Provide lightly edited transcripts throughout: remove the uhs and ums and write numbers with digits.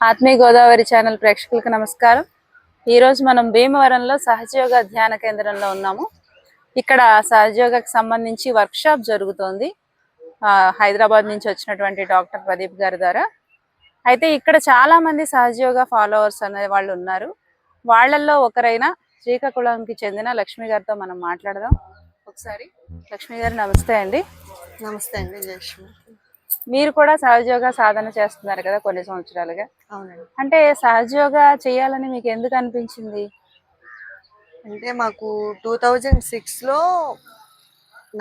ఆత్మీయ గోదావరి ఛానల్ ప్రేక్షకులకు నమస్కారం. ఈరోజు మనం భీమవరంలో సహజయోగ ధ్యాన కేంద్రంలో ఉన్నాము. ఇక్కడ సహజయోగకు సంబంధించి వర్క్షాప్ జరుగుతోంది. హైదరాబాద్ నుంచి వచ్చినటువంటి డాక్టర్ ప్రదీప్ గారి ద్వారా. అయితే ఇక్కడ చాలా మంది సహజయోగ ఫాలోవర్స్ అనే వాళ్ళు ఉన్నారు. వాళ్ళల్లో ఒకరైన శ్రీకాకుళంకి చెందిన లక్ష్మి గారితో మనం మాట్లాడదాం. ఒకసారి లక్ష్మి గారు నమస్తే అండి. నమస్తే అండి. జయశ్రీ. మీరు కూడా సహజయోగ సాధన చేస్తున్నారు కదా కొన్ని సంవత్సరాలుగా. అవునండి. అంటే సహజయోగ చేయాలని మీకు ఎందుకు అనిపించింది? అంటే మాకు 2006లో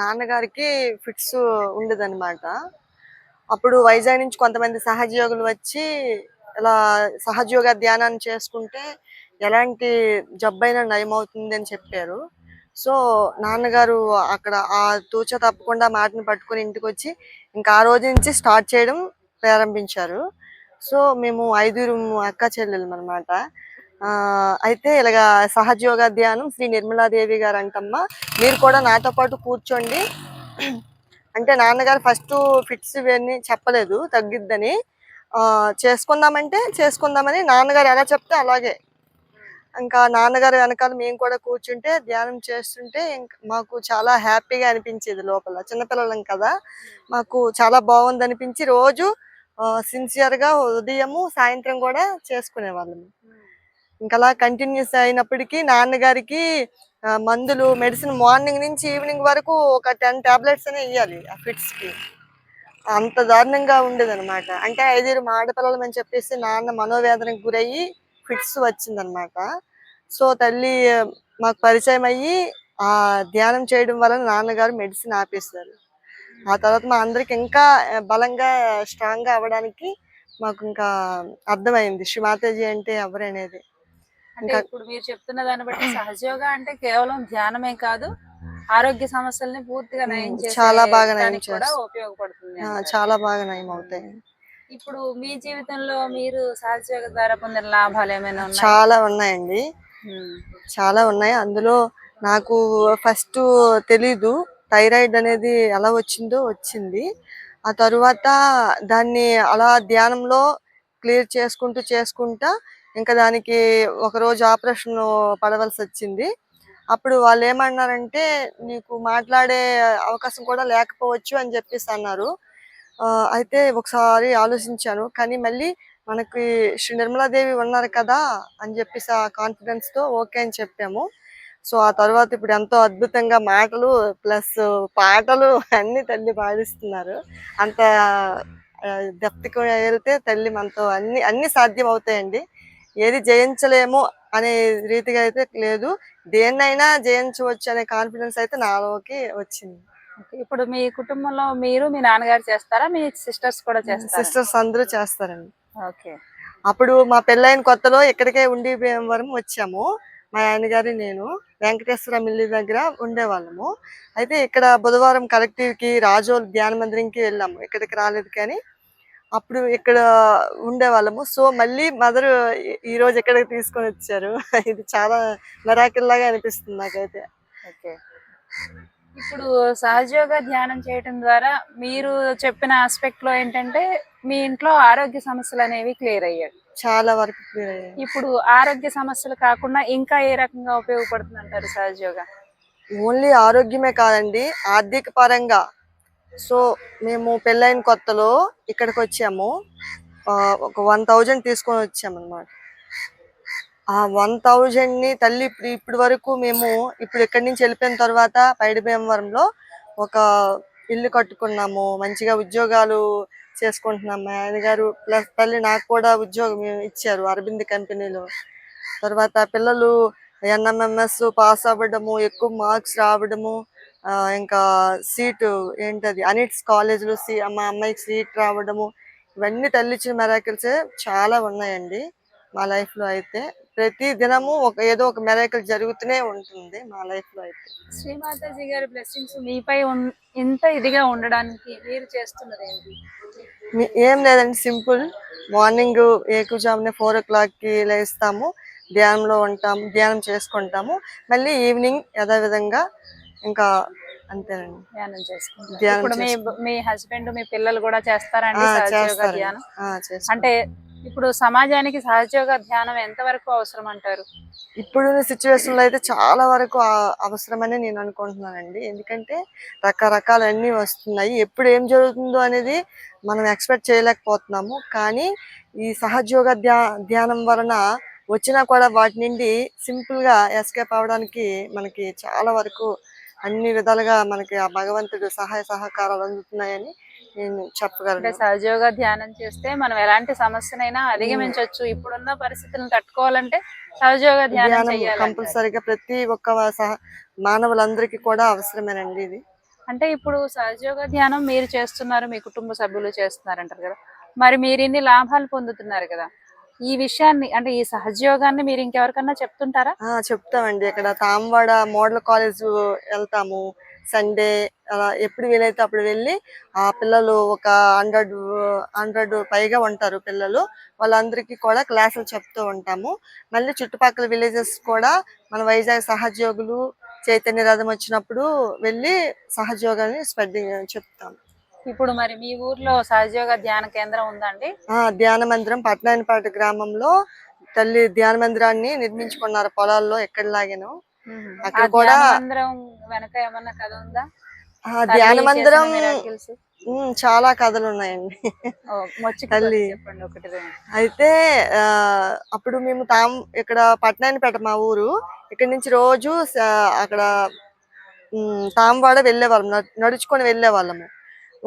నాన్నగారికి ఫిట్స్ ఉండేదన్నమాట. అప్పుడు వైజాగ్ నుంచి కొంతమంది సహజయోగులు వచ్చి ఇలా సహజయోగ ధ్యానాన్ని చేసుకుంటే ఎలాంటి జబ్బైనా నయమవుతుంది అని చెప్పారు. సో నాన్నగారు అక్కడ ఆ తూచ తప్పకుండా మాటను పట్టుకొని ఇంటికి వచ్చి ఇంకా ఆ రోజు నుంచి స్టార్ట్ చేయడం ప్రారంభించారు. సో మేము 5 అక్క చెల్లెలు అనమాట. అయితే ఇలాగా సహజయోగ ధ్యానం శ్రీ నిర్మలాదేవి గారు అంటమ్మా, మీరు కూడా నాతో పాటు కూర్చోండి అంటే నాన్నగారు ఫస్ట్ ఫిట్స్ ఇవన్నీ చెప్పలేదు తగ్గిద్దని. చేసుకుందామంటే చేసుకుందామని నాన్నగారు ఎలా చెప్తే అలాగే ఇంకా నాన్నగారు వెనకాల మేము కూడా కూర్చుంటే ధ్యానం చేస్తుంటే మాకు చాలా హ్యాపీగా అనిపించేది. లోపల చిన్నపిల్లలం కదా, మాకు చాలా బాగుంది అనిపించి రోజు సిన్సియర్గా ఉదయము సాయంత్రం కూడా చేసుకునే వాళ్ళము. ఇంకా అలా కంటిన్యూస్ అయినప్పటికీ నాన్నగారికి మందులు మెడిసిన్ మార్నింగ్ నుంచి ఈవినింగ్ వరకు ఒక 10 టాబ్లెట్స్ అనే ఇవ్వాలి ఆ ఫిట్స్కి. అంత దారుణంగా ఉండేదన్నమాట. అంటే 5 ఆడపిల్లలు అని చెప్పేసి నాన్న మనోవేదనకు గురయ్యి ఫిట్స్ వచ్చిందనమాట. సో తల్లి మాకు పరిచయం అయ్యి ఆ ధ్యానం చేయడం వలన నాన్నగారు మెడిసిన్ ఆపేశారు. ఆ తర్వాత మా అందరికి ఇంకా బలంగా స్ట్రాంగ్ గా అవ్వడానికి మాకు ఇంకా అర్థమైంది శ్రీమాతాజీ అంటే ఎవరనేది. అంటే ఇప్పుడు మీరు చెప్తున్న దాన్ని బట్టి సహజయోగ అంటే కేవలం ధ్యానమే కాదు, ఆరోగ్య సమస్యల్ని పూర్తిగా నయం చేసే చాలా బాగా నయం కూడా ఉపయోగపడుతుంది. చాలా బాగా నయం అవుతాయి. ఇప్పుడు మీ జీవితంలో మీరు సహజయోగ ద్వారా పొందిన లాభాలు ఏమైనా ఉన్నాయా? చాలా ఉన్నాయండి, చాలా ఉన్నాయి. అందులో నాకు ఫస్ట్ తెలీదు థైరాయిడ్ అనేది ఎలా వచ్చింది. ఆ తరువాత దాన్ని అలా ధ్యానంలో క్లియర్ చేసుకుంటా ఇంకా దానికి ఒకరోజు ఆపరేషన్ పడవలసి వచ్చింది. అప్పుడు వాళ్ళు ఏమన్నారంటే నీకు మాట్లాడే అవకాశం కూడా లేకపోవచ్చు అని చెప్పేసి అన్నారు. అయితే ఒకసారి ఆలోచించాను, కానీ మళ్ళీ మనకి శ్రీ నిర్మలాదేవి ఉన్నారు కదా అని చెప్పేసి ఆ కాన్ఫిడెన్స్తో ఓకే అని చెప్పాము. సో ఆ తర్వాత ఇప్పుడు ఎంతో అద్భుతంగా మాటలు ప్లస్ పాటలు అన్ని తల్లి పాడిస్తున్నారు. అంత డెప్త్కి వెళ్తే తల్లి మనతో అన్ని సాధ్యం అవుతాయండి. ఏది జయించలేము అనే రీతిగా అయితే లేదు, దేన్నైనా జయించవచ్చు అనే కాన్ఫిడెన్స్ అయితే నాలోకి వచ్చింది. ఇప్పుడు మీ కుటుంబంలో మీరు మీ నాన్నగారు చేస్తారా, మీ సిస్టర్స్ కూడా చేస్తారా? సిస్టర్స్ అందరూ చేస్తారండి. ఓకే. అప్పుడు మా పెళ్ళైన కొత్తలో ఇక్కడికే ఉండి భీమవరం వచ్చాము. మా ఆయనగారు నేను వెంకటేశ్వర మిల్లి దగ్గర ఉండేవాళ్ళము. అయితే ఇక్కడ బుధవారం కలెక్టివ్కి రాజోల్ ధ్యాన మందిరంకి వెళ్ళాము. ఇక్కడికి రాలేదు కానీ అప్పుడు ఇక్కడ ఉండేవాళ్ళము. సో మళ్ళీ మదర్ ఈరోజు ఇక్కడికి తీసుకొని వచ్చారు. ఇది చాలా మిరాకిల్ లాగా అనిపిస్తుంది నాకైతే. ఓకే. ఇప్పుడు సహజయోగ ధ్యానం చేయడం ద్వారా మీరు చెప్పిన ఆస్పెక్ట్ లో ఏంటంటే మీ ఇంట్లో ఆరోగ్య సమస్యలు అనేవి క్లియర్ అయ్యాయి. చాలా వరకు క్లియర్ అయ్యాయి. ఇప్పుడు ఆరోగ్య సమస్యలు కాకుండా ఇంకా ఏ రకంగా ఉపయోగపడుతుంది అంటారు సహజయోగ? ఓన్లీ ఆరోగ్యమే కాదండి, ఆర్థిక పరంగా. సో మేము పెళ్ళైన కొత్తలో ఇక్కడికి వచ్చాము, ఒక 1000 తీసుకొని వచ్చాము అన్నమాట. ఆ 1000ని తల్లి ఇప్పటి వరకు మేము ఇప్పుడు ఇక్కడి నుంచి వెళ్ళిపోయిన తర్వాత పైడి భీమవరంలో ఒక ఇల్లు కట్టుకున్నాము, మంచిగా ఉద్యోగాలు చేసుకుంటున్నాము. మా ఆయన గారు ప్లస్ తల్లి నాకు కూడా ఉద్యోగం ఇచ్చారు అరవింద్ కంపెనీలో. తర్వాత పిల్లలు NMMS పాస్ అవ్వడము, ఎక్కువ మార్క్స్ రావడము, ఇంకా సీటు ఏంటది అనిట్స్ కాలేజీలో మా అమ్మాయికి సీట్ రావడము, ఇవన్నీ తల్లి ఇచ్చిన మెరాకిల్సే చాలా ఉన్నాయండి మా లైఫ్లో. అయితే ప్రతి దినము ఏదో ఒక మెరాకిల్ జరుగుతూనే ఉంటుంది మా లైఫ్లో. అయితే శ్రీమాతాజీ గారి బ్లెస్సింగ్స్ మీపై ఇంత ఇదిగా ఉండడానికి మీరు చేస్తున్నది ఏంటి? ఏం లేదండి, సింపుల్. మార్నింగ్ ఏకుజామునే 4 o'clockకి లేస్తాము, ధ్యానంలో ఉంటాము, ధ్యానం చేసుకుంటాము. మళ్ళీ ఈవినింగ్ యథావిధంగా ఇంకా అంతేనండి, ధ్యానం చేసుకుంటాం. ఇప్పుడు మీ హస్బెండ్ మీ పిల్లలు కూడా చేస్తారండి సహజయోగ ధ్యానం? అంటే ఇప్పుడు సమాజానికి సహజయోగ ధ్యానం ఎంతవరకు అవసరం అంటారు? ఇప్పుడున్న సిచ్యువేషన్ లో అయితే చాలా వరకు అవసరమని నేను అనుకుంటున్నానండి. ఎందుకంటే రకరకాలన్నీ వస్తున్నాయి. ఎప్పుడు ఏం జరుగుతుందో అనేది మనం ఎక్స్పెక్ట్ చేయలేకపోతున్నాము. కానీ ఈ సహజయోగ ధ్యానం వలన వచ్చినా కూడా వాటి నుండి సింపుల్ గా ఎస్కేప్ అవడానికి మనకి చాలా వరకు అన్ని విధాలుగా మనకి ఆ భగవంతుడు సహాయ సహకారాలు అందుతున్నాయని నేను అంటే చెప్పగలను. సహజయోగ ధ్యానం చేస్తే మనం ఎలాంటి సమస్యనైనా అధిగమించవచ్చు. ఇప్పుడున్న పరిస్థితులను తట్టుకోవాలంటే సహజయోగ ధ్యానం ధ్యానం చేయాలంటారు. కంపల్సరీగా ప్రతి ఒక్క మానవులందరికీ కూడా అవసరమేనండి ఇది. అంటే ఇప్పుడు సహజయోగ ధ్యానం మీరు చేస్తున్నారు, మీ కుటుంబ సభ్యులు చేస్తున్నారు అంటారు కదా. మరి మీరు ఇన్ని లాభాలు పొందుతున్నారు కదా. ఈ విషయాన్ని అంటే ఈ సహజయోగాన్ని మీరు ఇంకెవరికన్నా చెప్తుంటారా? చెప్తామండి. ఇక్కడ తాంవాడ మోడల్ కాలేజ్ వెళ్తాము. సండే అలా ఎప్పుడు వీలైతే అప్పుడు వెళ్ళి ఆ పిల్లలు ఒక 100 పైగా ఉంటారు పిల్లలు. వాళ్ళందరికీ కూడా క్లాసులు చెప్తూ ఉంటాము. మళ్ళీ చుట్టుపక్కల విలేజెస్ కూడా మన వైజాగ్ సహజయోగులు చైతన్య రథం వచ్చినప్పుడు వెళ్ళి సహజయోగాన్ని చెప్తాము. ఇప్పుడు మరి మీ ఊర్లో సహజయోగ ధ్యాన కేంద్రం ఉందండి? ధ్యాన మందిరం పట్నాయనపాటి గ్రామంలో తల్లి ధ్యాన మందిరాన్ని నిర్మించుకున్నారు పొలాల్లో ఎక్కడిలాగాను. అక్కడ కూడా మందిరం వెనక ఏమన్నా కథ ఉందా? ధ్యాన మందిరం చాలా కథలు ఉన్నాయండి. తల్లి చెప్పండి ఒకటి. అయితే అప్పుడు మేము ఇక్కడ పట్నాయనపేట మా ఊరు. ఇక్కడ నుంచి రోజు అక్కడ తాంవాడ వెళ్ళేవాళ్ళం, నడుచుకొని వెళ్ళేవాళ్ళము.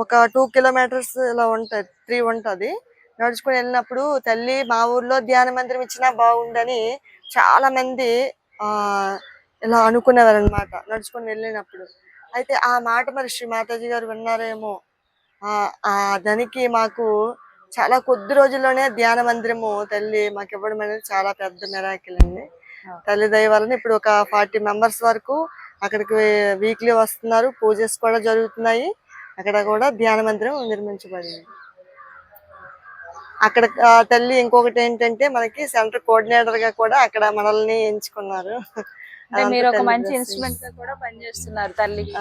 ఒక 2 కిలోమీటర్స్ ఇలా ఉంటది, 3 ఉంటది. నడుచుకొని వెళ్ళినప్పుడు తల్లి మా ఊర్లో ధ్యాన మందిరం ఇచ్చినా బాగుండని చాలా మంది ఇలా అనుకునేవారు అనమాట నడుచుకొని వెళ్ళినప్పుడు. అయితే ఆ మాట మరి శ్రీ మాతాజీ గారు విన్నారేమో. దానికి మాకు చాలా కొద్ది రోజుల్లోనే ధ్యాన మందిరము తల్లి మాకు ఇవ్వడం అనేది చాలా పెద్ద మిరాకిల్ అండి. తల్లి దయ వలన ఇప్పుడు ఒక 40 మెంబర్స్ వరకు అక్కడికి వీక్లీ వస్తున్నారు. పూజెస్ కూడా జరుగుతున్నాయి. అక్కడ కూడా ధ్యాన మందిరం నిర్మించబడింది. అక్కడ తల్లి ఇంకొకటి ఏంటంటే మనకి సెంటర్ కోఆర్డినేటర్ గా కూడా అక్కడ మనల్ని ఎంచుకున్నారు. మీరు ఒక మంచి ఇన్స్ట్రుమెంట్ గా కూడా పనిచేస్తున్నారు తల్లికి.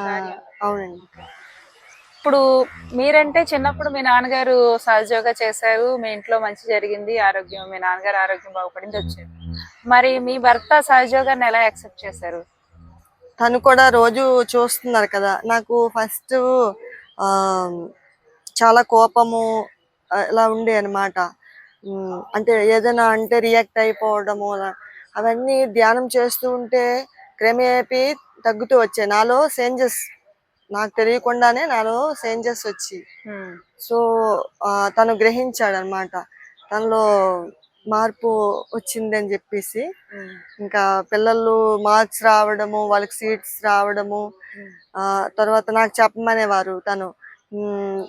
అవునండి. ఇప్పుడు మీరంటే చిన్నప్పుడు మీ నాన్నగారు సహజయోగా చేశారు, మీ ఇంట్లో మంచి జరిగింది, ఆరోగ్యం, మీ నాన్నగారు ఆరోగ్యం బాగుపడింది వచ్చారు. మరి మీ భర్త సహజయోగాన్ని ఎలా యాక్సెప్ట్ చేశారు? తను కూడా రోజు చూస్తున్నారు కదా. నాకు ఫస్ట్ చాలా కోపము ఇలా ఉండే అనమాట. అంటే ఏదైనా అంటే రియాక్ట్ అయిపోవడము అవన్నీ ధ్యానం చేస్తూ ఉంటే క్రమేపీ తగ్గుతూ వచ్చాయి. నాలో చేంజెస్ నాకు తెలియకుండానే నాలో చేంజెస్ వచ్చి సో తను గ్రహించాడు అనమాట. తనలో మార్పు వచ్చింది అని చెప్పేసి ఇంకా పిల్లలు మార్క్స్ రావడము, వాళ్ళకి సీట్స్ రావడము, తర్వాత నాకు చెప్పమనేవారు. తను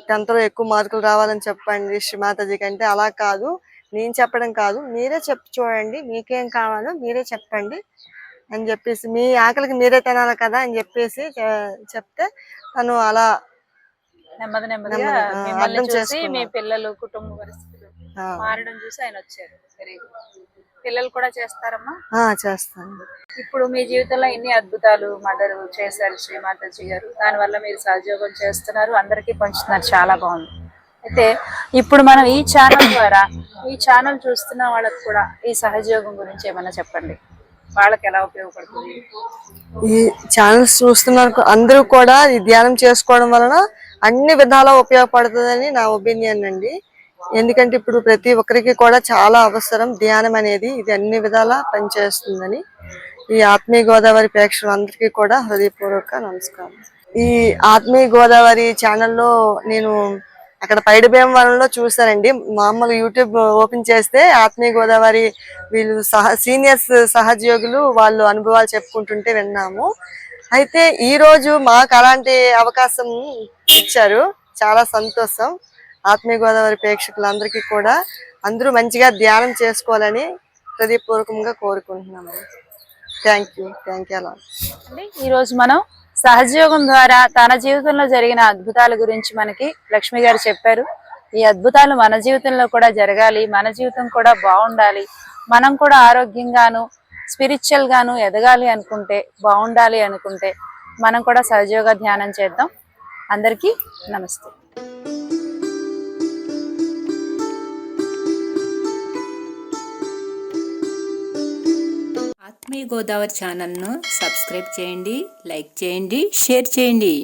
10th లో ఎక్కువ మార్కులు రావాలని చెప్పండి శ్రీ మాతాజీ కంటే. అలా కాదు, నేను చెప్పడం కాదు, మీరే చెప్పి చూడండి, మీకేం కావాలో మీరే చెప్పండి అని చెప్పేసి, మీ ఆకలికి మీరే తినాలి కదా అని చెప్పేసి చెప్తే తను అలా నెమ్మదిగా అర్థం చూసి మీ పిల్లలు కుటుంబ పరిస్థితులు మారడం చూసి ఆయన వచ్చారు. పిల్లలు కూడా చేస్తారమ్మా? చేస్తాను. ఇప్పుడు మీ జీవితంలో ఎన్ని అద్భుతాలు మదర్ చేశారు శ్రీ మాతాజీ గారు. దానివల్ల మీరు సహజయోగం చేస్తున్నారు, అందరికీ పంచుతున్నారు, చాలా బాగుంది. అయితే ఇప్పుడు మనం ఈ ఛానల్ ద్వారా ఈ ఛానల్ చూస్తున్న వాళ్ళకి కూడా ఈ సహజయోగం గురించి ఏమైనా చెప్పండి, వాళ్ళకి ఎలా ఉపయోగపడుతుంది? ఈ ఛానల్స్ చూస్తున్నారు అందరూ కూడా ఈ ధ్యానం చేసుకోవడం వలన అన్ని విధాలా ఉపయోగపడుతుందని నా ఒపీనియన్ అండి. ఎందుకంటే ఇప్పుడు ప్రతి ఒక్కరికి కూడా చాలా అవసరం ధ్యానం అనేది. ఇది అన్ని విధాలా పనిచేస్తుందని ఈ ఆత్మీయ గోదావరి ప్రేక్షకులందరికీ కూడా హృదయపూర్వక నమస్కారం. ఈ ఆత్మీయ గోదావరి ఛానల్లో నేను అక్కడ పైడి భీమవరంలో చూసానండి. మామూలు యూట్యూబ్ ఓపెన్ చేస్తే ఆత్మీయ గోదావరి వీళ్ళు సీనియర్స్ సహజయోగులు వాళ్ళు అనుభవాలు చెప్పుకుంటుంటే విన్నాము. అయితే ఈ రోజు మాకు అలాంటి అవకాశం ఇచ్చారు, చాలా సంతోషం. ఆత్మీయ గోదావరి ప్రేక్షకులందరికీ కూడా అందరూ మంచిగా ధ్యానం చేసుకోవాలని హృదయపూర్వకంగా కోరుకుంటున్నాము. థ్యాంక్ యూ అలా. ఈరోజు మనం సహజయోగం ద్వారా తన జీవితంలో జరిగిన అద్భుతాల గురించి మనకి లక్ష్మి గారు చెప్పారు. ఈ అద్భుతాలు మన జీవితంలో కూడా జరగాలి, మన జీవితం కూడా బాగుండాలి, మనం కూడా ఆరోగ్యంగాను స్పిరిచువల్ గాను ఎదగాలి అనుకుంటే, బాగుండాలి అనుకుంటే మనం కూడా సహజయోగ ధ్యానం చేద్దాం. అందరికీ నమస్తే. మీ గోదావరి ఛానల్ను సబ్స్క్రైబ్ చేయండి, లైక్ చేయండి, షేర్ చేయండి.